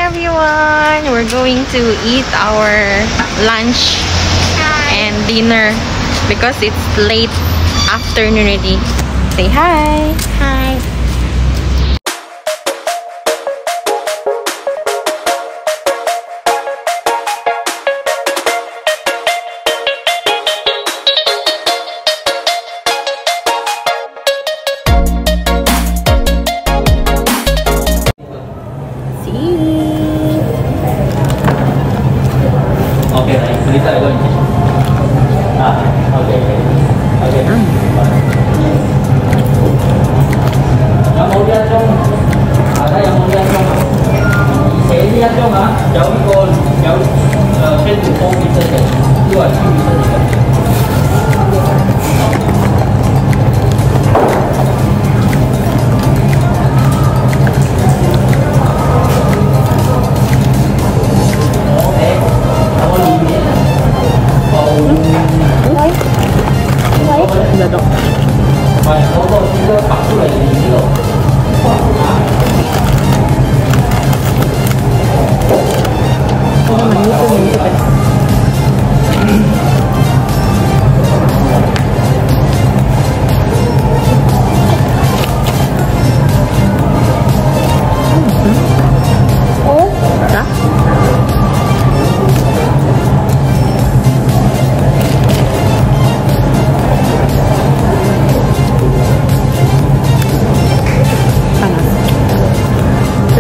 everyone! We're going to eat our lunch and dinner because it's late afternoon already. Say hi! Hi! Okay, bisa ikaw ini. Okay. Yang mau lihat dong, ada yang mau lihat dong. Saya lihat dong jauh ikon, jauh sen tu kau bisa kan, dua bisa kan.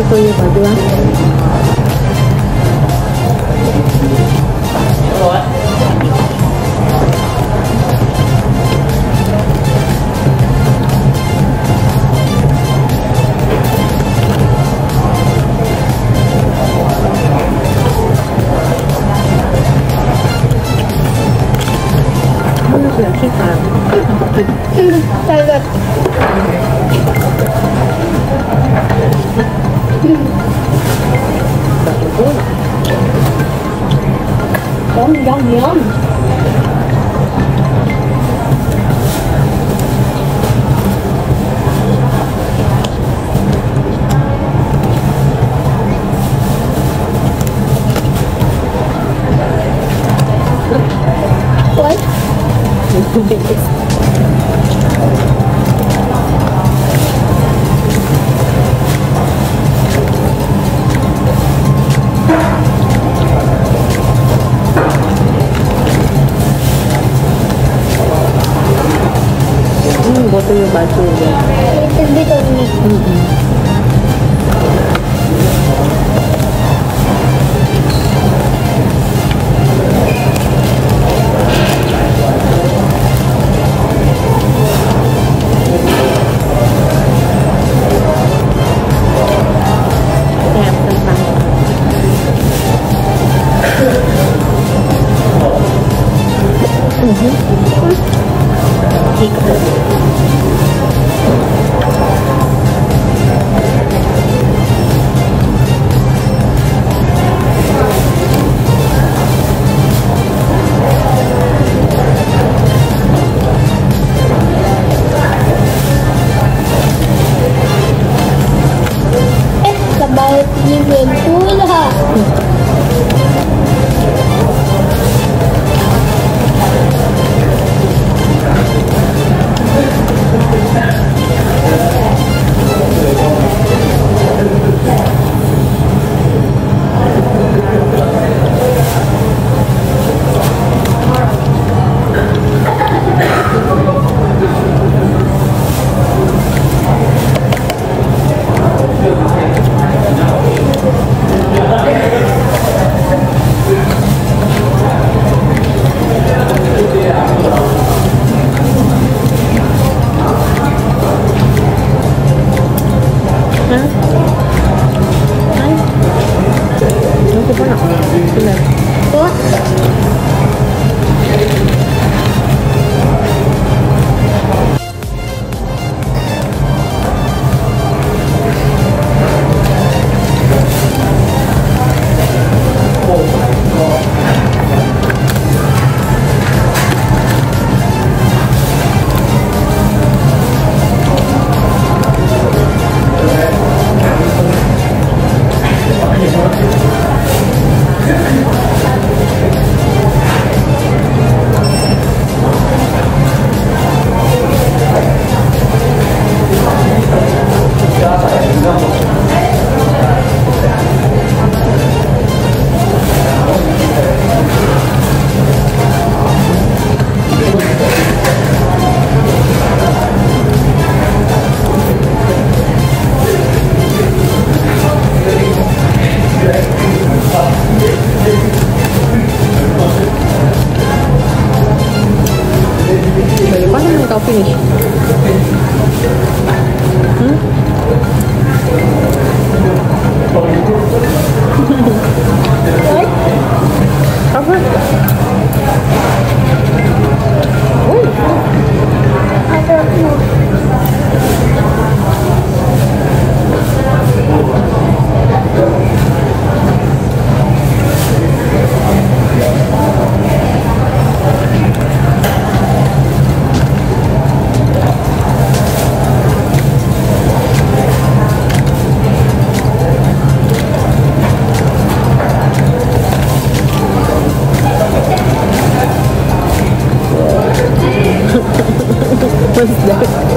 Punya baju Yum. What? Botol yung baju. Little bit only. Apa? What's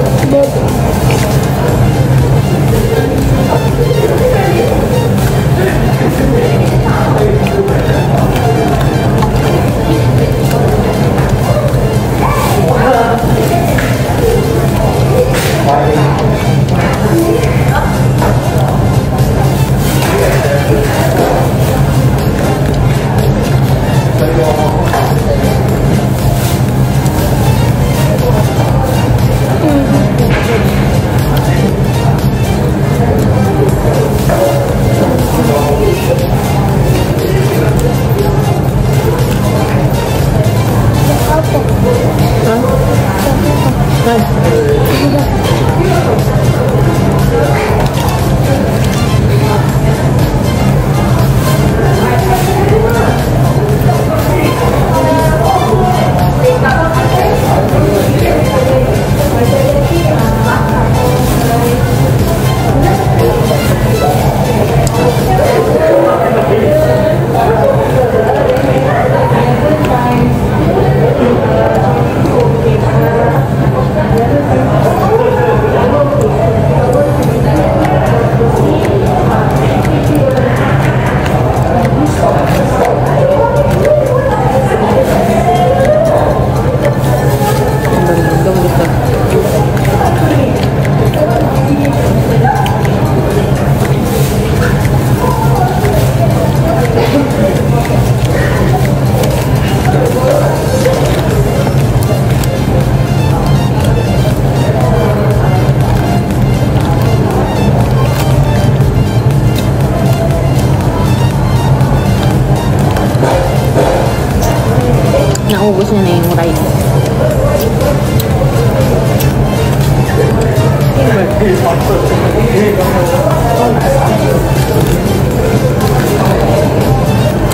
naubos niya na yung rice.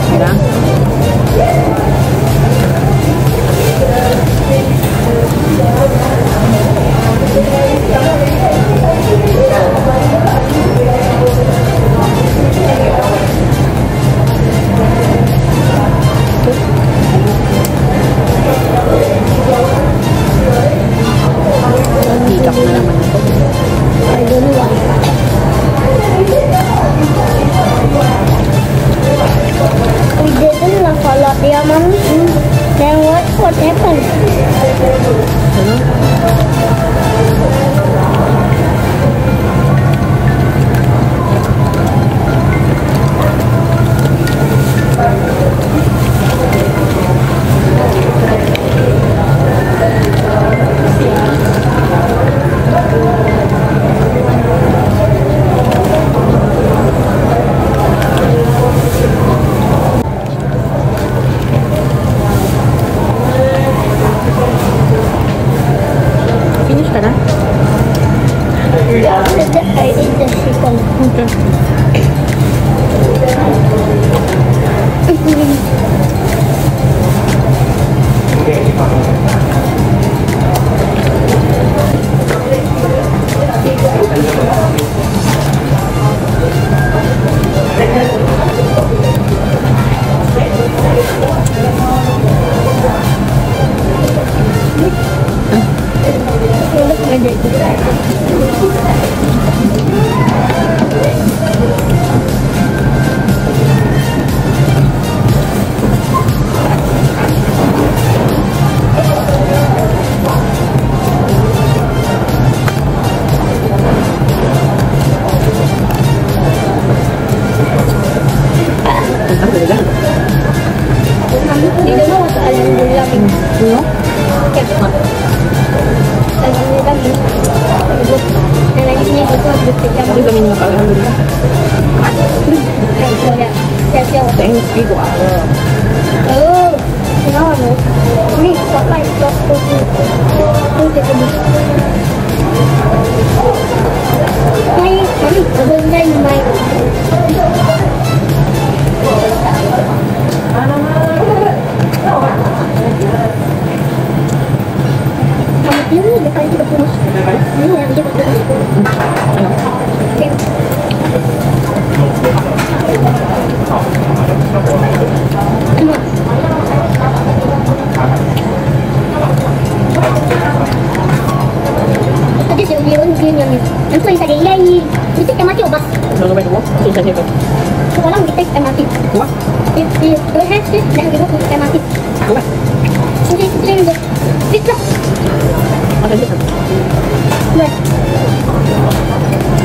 Diba? Hikap na naman ito. I don't know why. We didn't laugh a lot, yeah, mommy. Then what happened? Finish ka na? Yeah, I ate the chicken. Alhamdulillah. Thank you. Oh, no. Wait, papai, stop. Mommy, Sekarang di tek MRT. Di leher sih, dan di bawah MRT. Sini deh. Bisa. Ada bisa. Buat.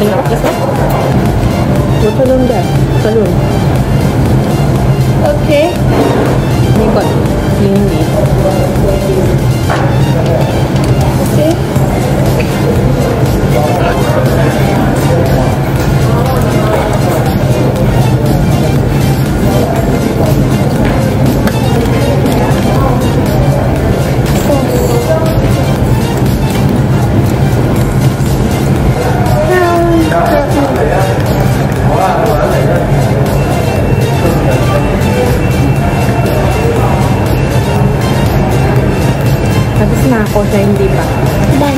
Tinggal apa sih? Buat salon deh. Salon. Oke. Ini buat ini. Oke. Habis na ako sa hindi pa. Dan.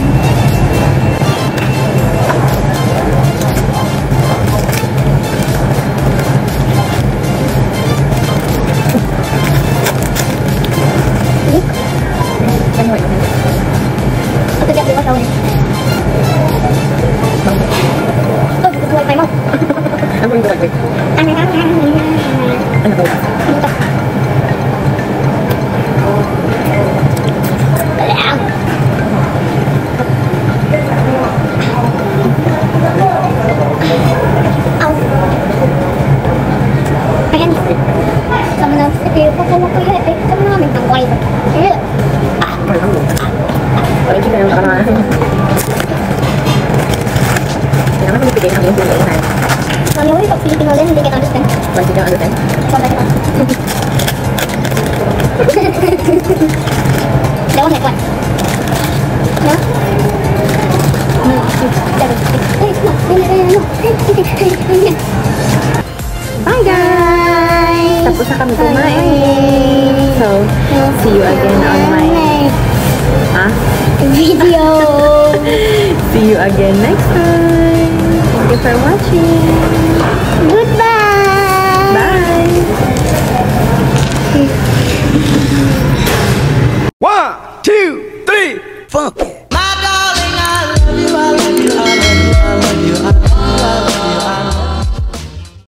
Aku tidak boleh tahu ni. Tuh, buku wifi mau. Ano yung gawin? Ano ba? Wala kita yung tama. Kailangan kami bigay ng yung buhay na. Mami, uli pag Filipino din, hindi kita understand. Wala kita yung understand. Sabay ka. Dawan na, kwan. No? Bye guys! Tapos na kami kumain. So, see you again on my video. See you again next time. Thank you for watching.